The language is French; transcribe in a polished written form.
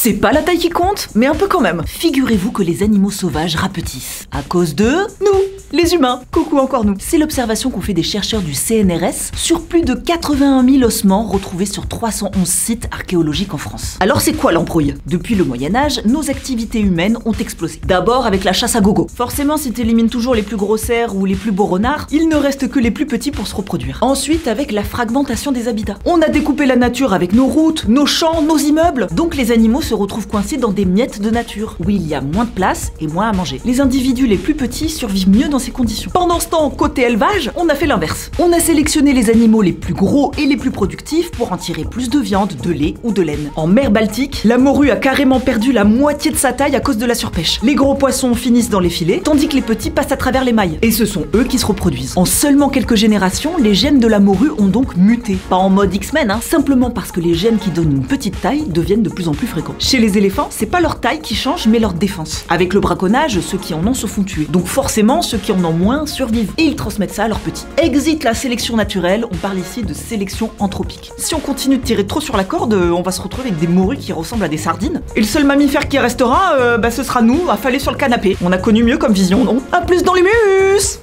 C'est pas la taille qui compte, mais un peu quand même. Figurez-vous que les animaux sauvages rapetissent. À cause de nous, les humains. Coucou encore nous. C'est l'observation qu'ont fait des chercheurs du CNRS sur plus de 81 000 ossements retrouvés sur 311 sites archéologiques en France. Alors c'est quoi l'embrouille? Depuis le Moyen-Âge, nos activités humaines ont explosé. D'abord avec la chasse à gogo. Forcément, si t'élimines toujours les plus gros cerfs ou les plus beaux renards, il ne reste que les plus petits pour se reproduire. Ensuite, avec la fragmentation des habitats. On a découpé la nature avec nos routes, nos champs, nos immeubles. Donc les animaux se retrouvent coincés dans des miettes de nature, où il y a moins de place et moins à manger. Les individus les plus petits survivent mieux dans ces conditions. Pendant ce temps, côté élevage, on a fait l'inverse. On a sélectionné les animaux les plus gros et les plus productifs pour en tirer plus de viande, de lait ou de laine. En mer Baltique, la morue a carrément perdu la moitié de sa taille à cause de la surpêche. Les gros poissons finissent dans les filets, tandis que les petits passent à travers les mailles. Et ce sont eux qui se reproduisent. En seulement quelques générations, les gènes de la morue ont donc muté. Pas en mode X-Men, simplement parce que les gènes qui donnent une petite taille deviennent de plus en plus fréquents. Chez les éléphants, c'est pas leur taille qui change, mais leur défense. Avec le braconnage, ceux qui en ont se font tuer. Donc forcément, ceux qui en ont moins survivent. Et ils transmettent ça à leurs petits. Exit la sélection naturelle, on parle ici de sélection anthropique. Si on continue de tirer trop sur la corde, on va se retrouver avec des morues qui ressemblent à des sardines. Et le seul mammifère qui restera, ce sera nous, affalés sur le canapé. On a connu mieux comme vision, non? À plus dans les mus!